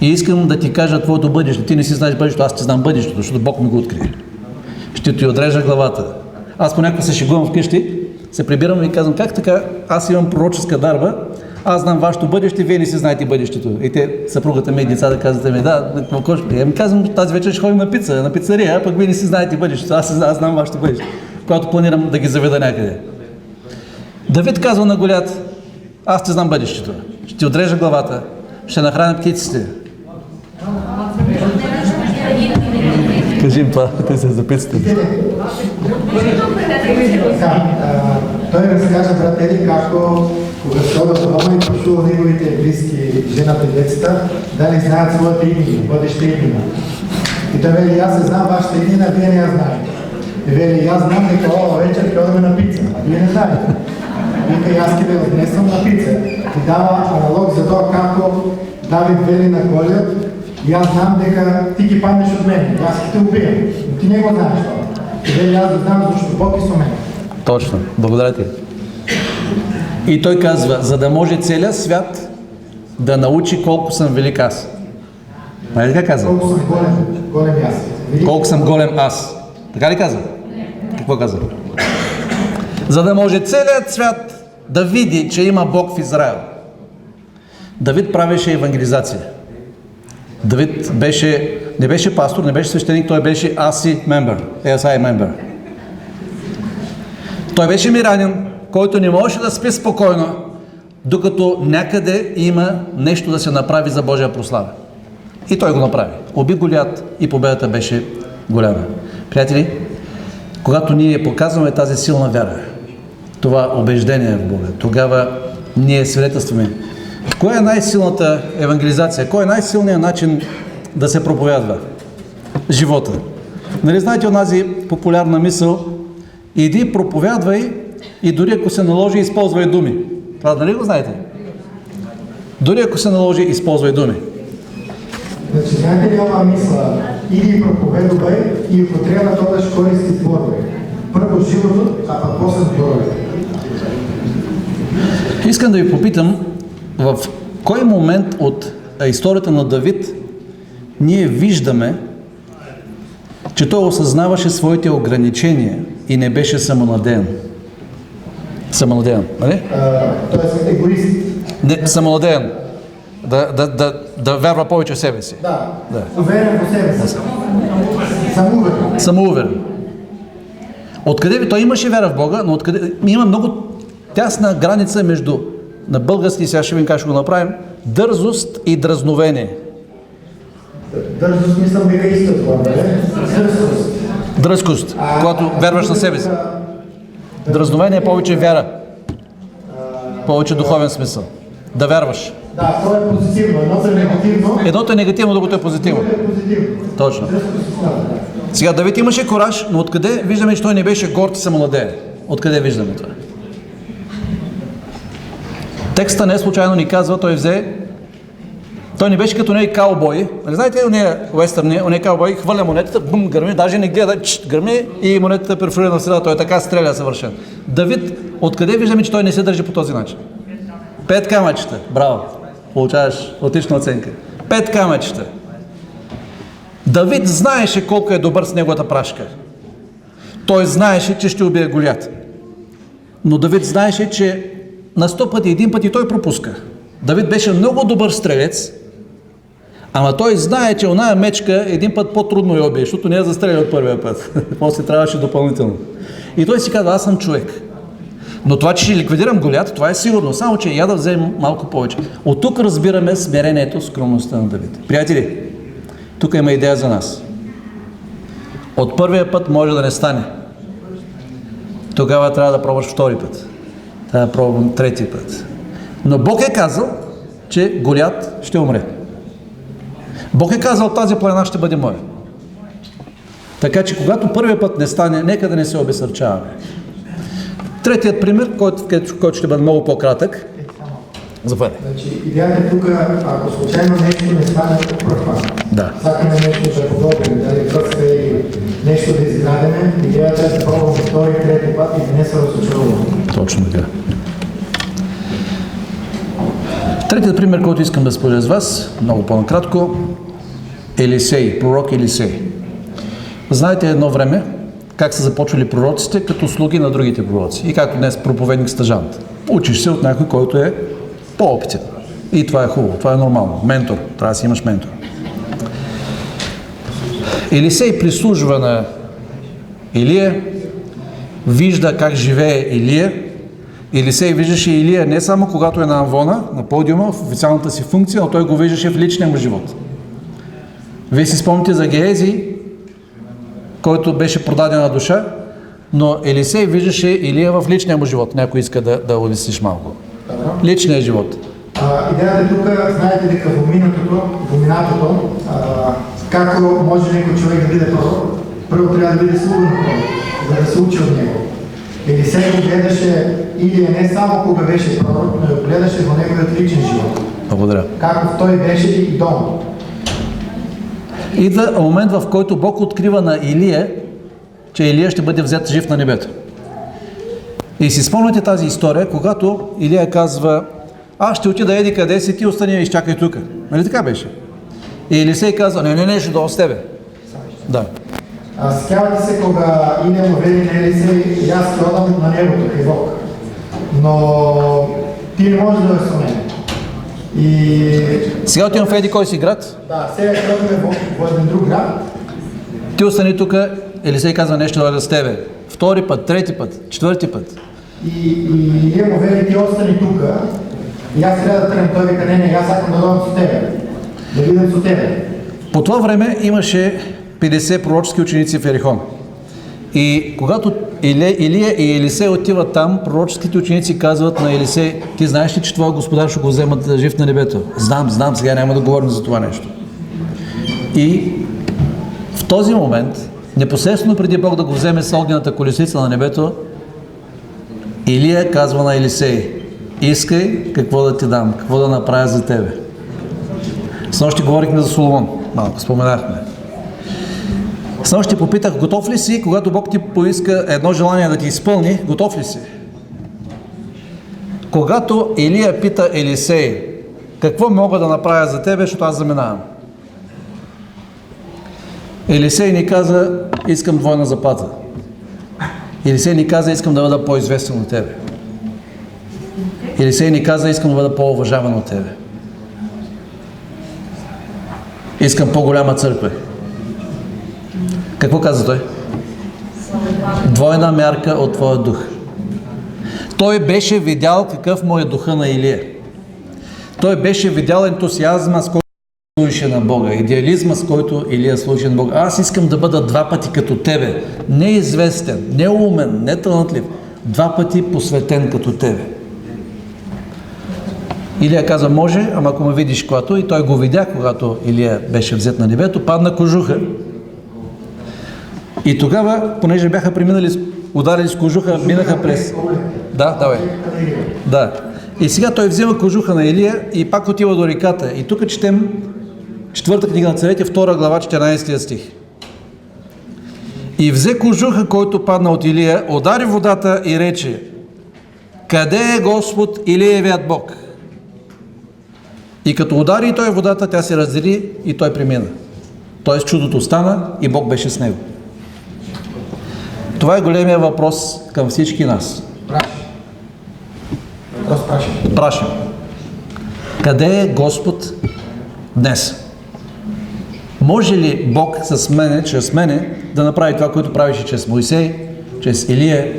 И искам да ти кажа твоето бъдеще. Ти не си знаеш бъдещето, аз ти знам бъдещето, защото Бог ми го открие. Ще ти отрежа главата. Аз понякога се шегувам вкъщи, се прибирам и казвам, как така, аз имам пророческа дарба, аз знам вашето бъдеще, вие не си знаете бъдещето. И те, съпругата ми и децата казват ми, да, ми казвам, тази вечер ще ходим на пица, на пицария, а пък вие не си знаете бъдещето, аз знам вашето бъдеще, когато планирам да ги заведа някъде. Давид казва на Голиат, аз ти знам бъдещето, ще ти отрежа главата, ще нахраня птиците. Кажи им това, те се записате. Той разкажа, брат Ели, како кога се ода дома и прашува неговите близки, жената и децата, дали знаят своите имена, бъдеще имена. И той вели, аз не знам вашите имена, вие не я знаете. И вели, аз знам дека ова вечер ќе одиме на пица, а вие не знаете. Вика, и аз ќе ве однесам на пица. И дава аналог за тоа како Давид вели на Голиат, и аз знам дека ти ги паднеш от мене, аз ќе те убием, но ти не го знаеш това. И вели, аз го знам, защото Бог е со мене. Точно, благодаря ти. И той казва, за да може целият свят да научи колко съм велик аз. Нали така казва? Колко съм голем аз. Колко съм голем аз. Така ли казва? Какво казва? За да може целият свят да види, че има Бог в Израел. Давид правеше евангелизация. Давид не беше пастор, не беше свещеник, той беше ASI member. Той беше мирянин, който не можеше да спи спокойно, докато някъде има нещо да се направи за Божия прослава. И той го направи. Уби Голиат и победата беше голяма. Приятели, когато ние показваме тази силна вяра, това убеждение в Бога, тогава ние свидетелстваме. Коя е най-силната евангелизация? Кой е най-силният начин да се проповядва? Живота. Нали знаете онази популярна мисъл? Иди, проповядвай и дори ако се наложи, използвай думи. Това нали го знаете? Дори ако се наложи, използвай думи. Значи, знаете ли ова мисла? Иди проповедувай и ако трябва тоа да користи зборови. Първо животот, а пък после зборовите. Искам да ви попитам, в кой момент от историята на Давид ние виждаме, че той осъзнаваше своите ограничения и не беше самонадеян. Самонадеян, нали? Тоест егоист. Не, самонадеян. Да вярва повече в себе си. Да. Уверен в себе си. Самоуверен. Самоуверен. Откъде той имаше вяра в Бога, но откъде има много тясна граница между, на български, сега ще ви как ще го направим, дързост и дразновение. Дързост мислям дека исто това, не? Дръзкост. Дръзкост, когато вярваш на себе си. Дразновение е повече вяра. Повече духовен смисъл. Да вярваш. Да, това е позитивно. Едното е негативно. Едното е негативно, другото е позитивно. Другото е позитивно. Точно. Сега Давид имаше кораж, но откъде виждаме, че той не беше горд и самонадеян? Откъде виждаме това? Текста не случайно ни казва, той не беше като нея каубой. Не знаете, нея уестърни, нея каубой хвърля монетата, бум, гърми, даже не гледа, гърми и монетата перфорира на средата, той така стреля съвършен. Давид, откъде виждаме, че той не се държи по този начин? 5 камъчета, браво, получаваш отлична оценка. 5 камъчета. Давид знаеше колко е добър с неговата прашка. Той знаеше, че ще убие Голиат. Но Давид знаеше, че на 100 пъти, един път и той пропуска. Давид беше много добър стрелец, ама той знае, че оная мечка един път по-трудно я убие, защото не я застреля от първия път. После трябваше допълнително. И той си казва, аз съм човек. Но това, че ще ликвидирам Голиат, това е сигурно, само че я да вземем малко повече. От тук разбираме смирението, скромността на Давид. Приятели, тук има идея за нас. От първия път може да не стане. Тогава трябва да пробваш втори път. Трябва да пробвам трети път. Но Бог е казал, че Голиат ще умре. Бог е казал, тази планина ще бъде моя. Така че когато първият път не стане, нека да не се обесърчаваме. Третият пример, който ще бъде много по-кратък. Заповядай. Значи, идеята тук, ако случайно нещо не стане по пръв път. Да. Сакаме нещо да подобрим, дали връзка или нещо да изградеме, идеята е да пробваме втори, трети път и да не се разочаруваме. Точно така. Третият пример, който искам да споделя с вас, много по-накратко, Елисей, пророк Елисей. Знаете едно време как са започвали пророците като слуги на другите пророци. И както днес проповедник стажант. Учиш се от някой, който е по-опитен. И това е хубаво, това е нормално. Ментор, трябва да си имаш ментор. Елисей прислужва на Илия, вижда как живее Илия. Елисей виждаше Илия не само когато е на амвона, на подиума, в официалната си функция, но той го виждаше в личния му живот. Вие си спомните за Геези, който беше продадена душа, но Елисей виждаше Илия в личния му живот. Някой иска да обясниш малко. Личния живот. Идеята тук, знаете дека во минатото, како може некој човек да биде пророк, прво трябва да биде слуга на пророк, за да се учи от него. Елисей го гледаше Илия не само кога беше пророк, но го гледаше во неговият личен живот. Благодаря. Каков той беше и дома. Идва момент, в който Бог открива на Илия, че Илия ще бъде взет жив на небето. И си спомняте тази история, когато Илия казва: аз ще отида еди къде си, ти остани и изчакай тук. Нали така беше? И Елисей казва: не, ще дойда с тебе. Да. Сеќавате се кога Илия му вели на Елисей: јас ќе одам на небото кај Бог, но ти не можеш да дойдеш со мене. И сега отивам в еди кой си град. да, сега ќе одиме во еден друг град. Ти остани тук. Елисей казва: не, ще дойда с тебе. Втори път, трети път, четвърти път. И Илия му вели: ти остани тук. И аз трябва да тръгнем. Той вика: не, аз сакам да дойдам со тебе. Да видам со тебе. По това време имаше 50 пророчески ученици в Ерихон. И когато Илия и Елисей отиват там, пророческите ученици казват на Елисей: ти знаеш ли, че твой господар ще го вземат жив на небето? Знам, сега няма да говорим за това нещо. И в този момент, непосредствено преди Бог да го вземе с огнената колесница на небето, Илия казва на Елисей: искай какво да ти дам, какво да направя за тебе. Снощи говорихме за Соломон, малко споменахме. Снощи попитах: готов ли си, когато Бог ти поиска едно желание да ти изпълни, готов ли си? Когато Илия пита Елисей: какво мога да направя за тебе, защото аз заминавам? Елисей ни каза: искам двойна заплата. Елисей ни каза: искам да бъда по-известен от тебе. Елисей ни каза: искам да бъда по-уважаван от тебе. Искам по-голяма църква. Какво каза той? Двойна мярка от твоя дух. Той беше видял какъв му е духа на Илия. Той беше видял ентусиазма, с който служише на Бога, идеализма, с който Илия служи на Бога. Аз искам да бъда два пъти като тебе. Неизвестен, неумен, неталантлив. Два пъти посветен като тебе. Илия каза: може, ама ако ме видиш когато. И той го видя, когато Илия беше взет на небето, падна кожуха. И тогава, понеже бяха преминали, ударили с кожуха, минаха през... Да, давай. Да. И сега той взема кожуха на Илия и пак отива до реката. И тук четем 4 книга на Царете, 2 глава, 14 стих. И взе кожуха, който падна от Илия, удари водата и рече: къде е Господ Илиевият Бог? И като удари той водата, тя се раздели и той премина. Тоест чудото стана и Бог беше с него. Това е големия въпрос към всички нас. Прашим. Къде е Господ днес? Може ли Бог с мене, чрез мене, да направи това, което правише чрез Моисей, чрез Илия,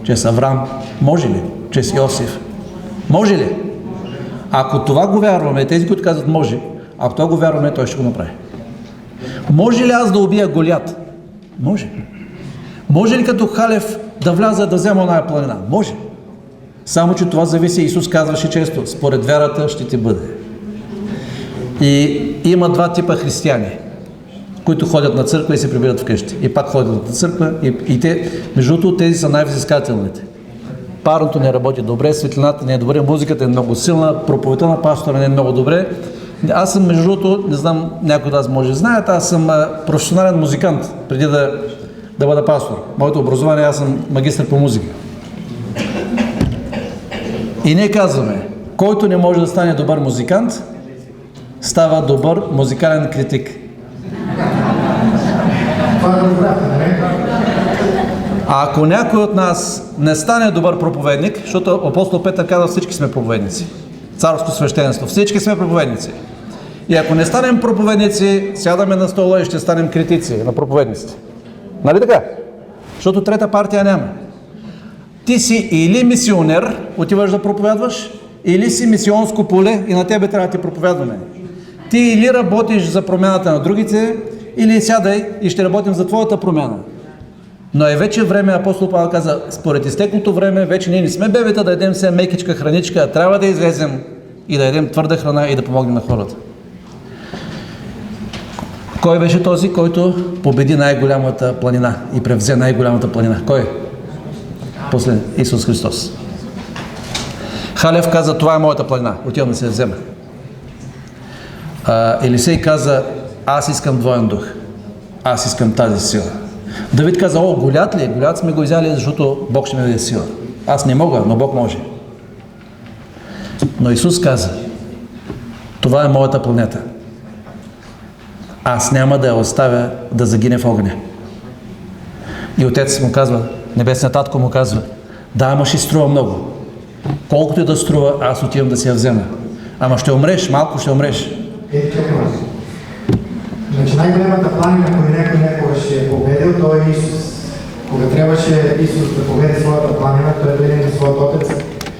чрез Авраам? Може ли? Чрез Йосиф? Може ли? Ако това го вярваме, тези, които казват може, ако това го вярваме, той ще го направи. Може ли аз да убия Голиат? Може. Може ли като Халев да вляза да взема оная планина? Може. Само че това зависи, Исус казваше често: според вярата ще ти бъде. И има два типа християни, които ходят на църква и се прибират вкъщи. И пак ходят на църква и те, между другото, тези са най-взискателните. Парното не работи добре, светлината не е добре, музиката е много силна, проповедта на пастора не е много добре. Аз съм, между другото, не знам, някой от вас може да знаят, аз съм професионален музикант, преди да бъда пастор. Моето образование, аз съм магистър по музика. И ние казваме: който не може да стане добър музикант, става добър музикален критик. А ако някой от нас не стане добър проповедник, защото апостол Петър каза, всички сме проповедници. Царско свещенство, всички сме проповедници. И ако не станем проповедници, сядаме на стола и ще станем критици на проповедниците. Нали така? Защото трета партия няма. Ти си или мисионер, отиваш да проповядваш, или си мисионско поле и на тебе трябва да ти проповядваме. Ти или работиш за промяната на другите, или сядай и ще работим за твоята промяна. Но е вече време, апостол Павел каза, според изтеклото време, вече ние не сме бебета да ядем се мекичка храничка, а трябва да излезем и да ядем твърда храна и да помогнем на хората. Кой беше този, който победи най-голямата планина и превзе най-голямата планина? Кой? После Исус Христос. Халев каза, това е моята планина, отивам да се я взема. Елисей каза, аз искам двоен дух, аз искам тази сила. Давид каза, Голят ли? Голят сме го взяли, защото Бог ще ми даде сила. Аз не мога, но Бог може. Но Исус каза, това е моята планета. Аз няма да я оставя да загине в огъня. И отец му казва, небесният татко му казва, да, ама ще струва много. Колкото и да струва, аз отивам да си я взема. Ама ще умреш, малко ще умреш. Значи най-голямата планина, която някога ще е победил, той е Исус. Кога трябваше Исус да победи своята планина, той е бил на своят отец.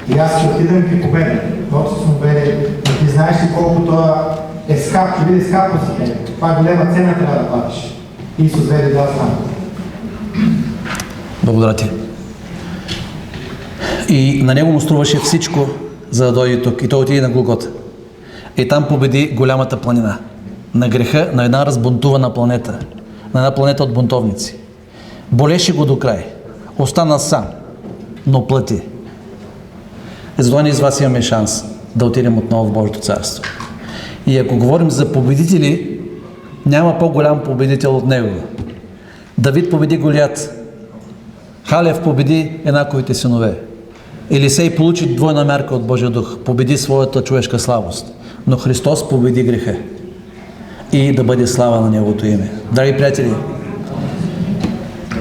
И аз ще отидам и ги победя. Отец му бе, но ти знаеш ли колко това е скъп, ще биде скъпо за теб. Това голема цена трябва да платиш. Исус вели да стане. Благодаря ти. И на него му струваше всичко, за да дойде тук. И той отиде на Голгота. И там победи голямата планина. На греха на една разбунтувана планета. На една планета от бунтовници. Болеше го до край. Остана сам. Но плати. И затова ние с вас имаме шанс да отидем отново в Божието царство. И ако говорим за победители, няма по-голям победител от него. Давид победи Голиат. Халев победи еднаковите синове. Елисей получи двойна мярка от Божия дух. Победи своята човешка слабост. Но Христос победи греха. И да бъде слава на Неговото име. Драги приятели,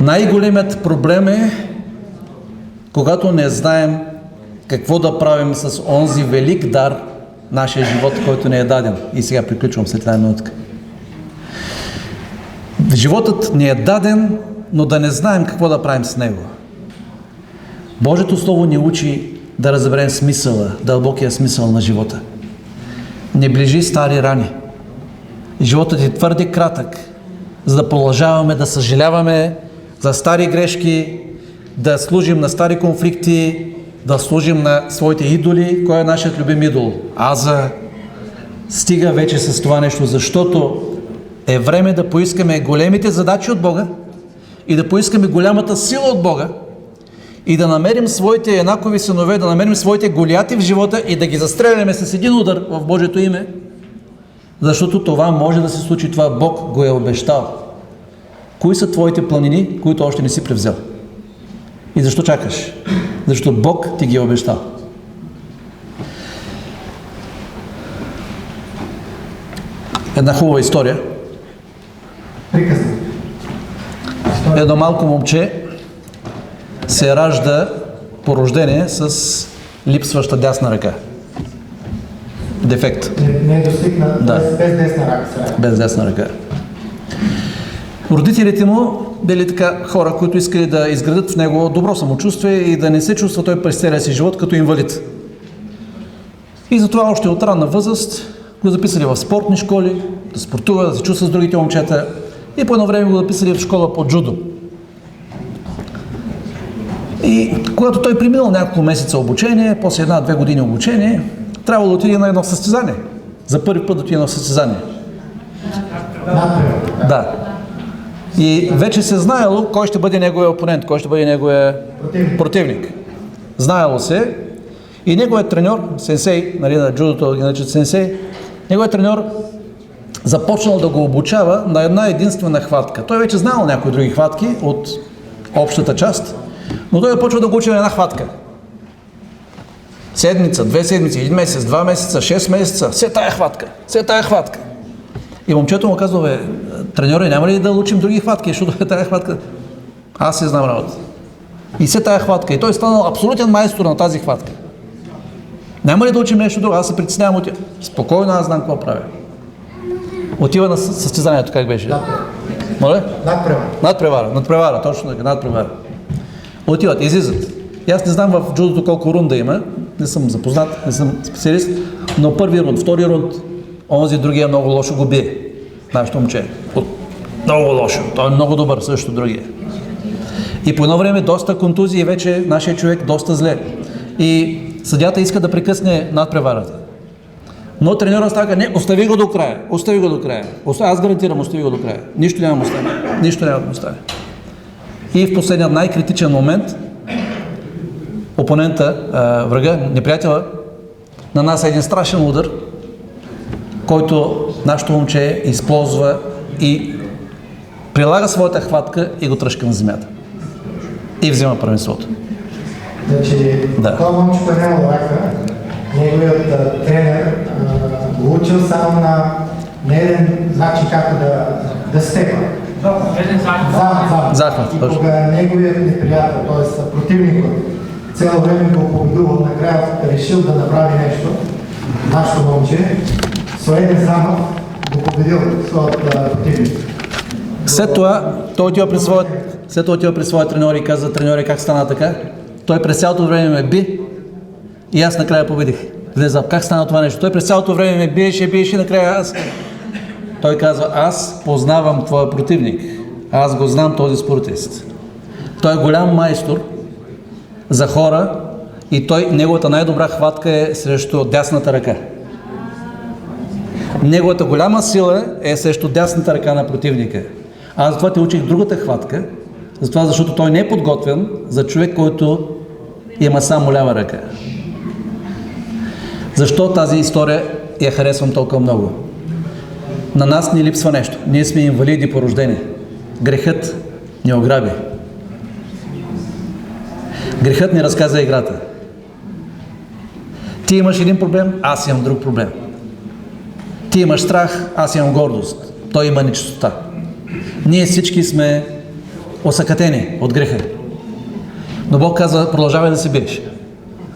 най-големият проблем е, когато не знаем какво да правим с онзи велик дар, нашия живот, който ни е даден. И сега приключвам след една минутка. Животът ни е даден, но да не знаем какво да правим с него. Божието Слово ни учи да разберем смисъла, дълбокия смисъл на живота. Не ближи стари рани. Животът е твърде кратък, за да продължаваме да съжаляваме за стари грешки, да служим на стари конфликти, да служим на своите идоли. Кой е нашият любим идол? Аза. Стига вече с това нещо, защото е време да поискаме големите задачи от Бога и да поискаме голямата сила от Бога и да намерим своите еднакови синове, да намерим своите голияти в живота и да ги застреляме с един удар в Божието име, защото това може да се случи, това Бог го е обещал. Кои са твоите планини, които още не си превзел? И защо чакаш? Защото Бог ти ги е обещал. Една хубава история. Приказна. Едно малко момче се ражда по рождение с липсваща дясна ръка. Дефект. Не е достигнат, Да. без десна ръка. Без дясна ръка. Родителите му били така хора, които искали да изградат в него добро самочувствие и да не се чувства той през целия си живот като инвалид. И затова още от ранна възраст го записали в спортни школи, да спортува, да се чувства с другите момчета и по едно време го записали в школа по джудо. И когато той преминал няколко месеца обучение, после 1-2 години обучение, трябва да отиде на едно състезание. За първи път да отиде на състезание. Да. И вече се знаело кой ще бъде неговия опонент, кой ще бъде неговия противник. Знаело се и неговият треньор, сенсей, нали, на джудото ги наричат сенсей, неговият треньор започнал да го обучава на една единствена хватка. Той вече знаел някои други хватки от общата част, но той започва да го учи на една хватка. Седмица, 2 седмици, 1 месец, 2 месеца, 6 месеца, все тая хватка. И момчето му казва, треньоре, няма ли да учим други хватки, защото е тая хватка? Аз си знам работа. И все тая хватка. И той е станал абсолютен майстор на тази хватка. Няма ли да учим нещо друго? Аз се притеснявам от тях. Спокойно, аз знам какво правя. Отива на състезанието, как беше? Моля? Надпревара, точно така, надпревара. Отиват, излизат. И аз не знам в джудото колко рунда има, не съм запознат, не съм специалист, но първи рунд, втори рунд, онзи другия много лошо го бие. Нашето момче. Много лошо. Той е много добър, също другия. И по едно време доста контузии, вече нашия човек доста зле. И съдята иска да прекъсне надпреварата. Но треньорът става, не, остави го до края. Аз гарантирам, остави го до края. Нищо няма да му остави. И в последния най-критичен момент опонента, врага, неприятела, нанася един страшен удар, който нашето момче използва и прилага своята хватка и го тръшка на земята. И взима първенството. Значи, това момчето няма лака. Неговият тренер го учил само на един начин как да степа. Захват. И кога неговият неприятел, т.е. противникът, цяло време го победувал, накрая решил да направи нещо, нашето момче, с един замък го победил своят противник. След това той отива при своя треньор и каза: треньоре, как стана така? Той през цялото време ме би и аз накрая победих. Влеза, как стана това нещо? Той през цялото време ме биеше и накрая аз. Той казва: аз познавам твоя противник. Аз го знам този спортист. Той е голям майстор за хора и неговата най-добра хватка е срещу дясната ръка. Неговата голяма сила е срещу дясната ръка на противника. Аз затова те учих другата хватка, защото той не е подготвен за човек, който има само лява ръка. Защо тази история я харесвам толкова много? На нас ни липсва нещо. Ние сме инвалиди по рождение. Грехът ни ограби. Грехът ни разказа играта. Ти имаш един проблем, аз имам друг проблем. Ти имаш страх, аз имам гордост. Той има нечистота. Ние всички сме осакатени от греха. Но Бог казва: продължавай да се биеш.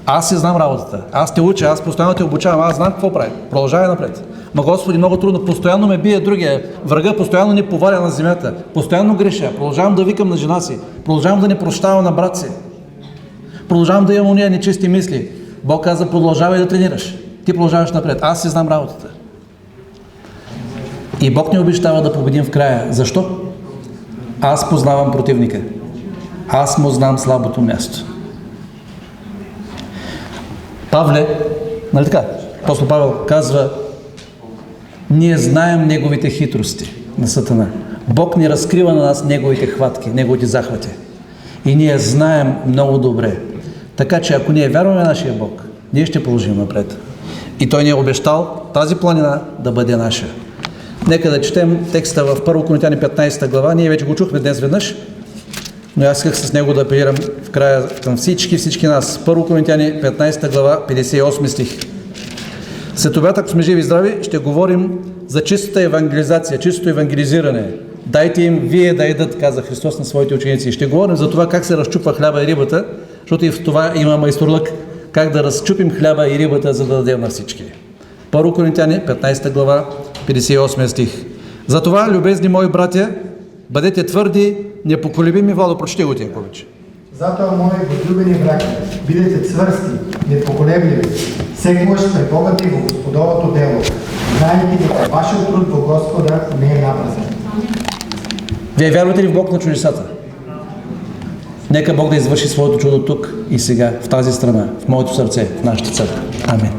Аз си знам работата. Аз те уча, аз постоянно те обучавам, аз знам какво прави. Продължавай напред. Ма Господи, много трудно, постоянно ме бие другия. Врага постоянно ни поваля на земята. Постоянно греша. Продължавам да викам на жена си. Продължавам да не прощавам на брат си. Продължавам да имам уния нечисти мисли. Бог каза: продължавай да тренираш. Ти продължаваш напред. Аз си знам работата. И Бог ни обещава да победим в края. Защо? Аз познавам противника. Аз му знам слабото място. Павле, нали така? Апостол Павел казва: ние знаем неговите хитрости на Сатана. Бог ни разкрива на нас неговите хватки, неговите захвати. И ние знаем много добре. Така че ако ние вярваме на нашия Бог, ние ще продължим напред. И Той ни е обещал тази планина да бъде наша. Нека да четем текста в 1 Коринтяни 15 глава. Ние вече го чухме днес веднъж, но аз исках с него да апелирам в края към всички нас. 1 Коринтяни 15 глава, 58 стих. След обяд, ако сме живи и здрави, ще говорим за чистата евангелизация, чистото евангелизиране. Дайте им вие да едат, каза Христос на своите ученици. Ще говорим за това как се разчупва хляба и рибата, защото и в това има майсторлък, как да разчупим хляба и рибата, за да дадем на всички. 1 Коринтяни 15 глава, 58 стих. Затова, любезни мои братя, бъдете твърди, непоколебими. Владо, прочети го тия повече. Затоа, мои возлюбени браќа, бидете цврсти, непоколебливи, секогаш препогати во Господовото дело, знаејќи дека вашиот труд во Господа не е напразен. Вие вярвате ли в Бог на чудесата? Нека Бог да извърши своето чудо тук и сега, в тази страна, в моето сърце, в нашата църква. Амин.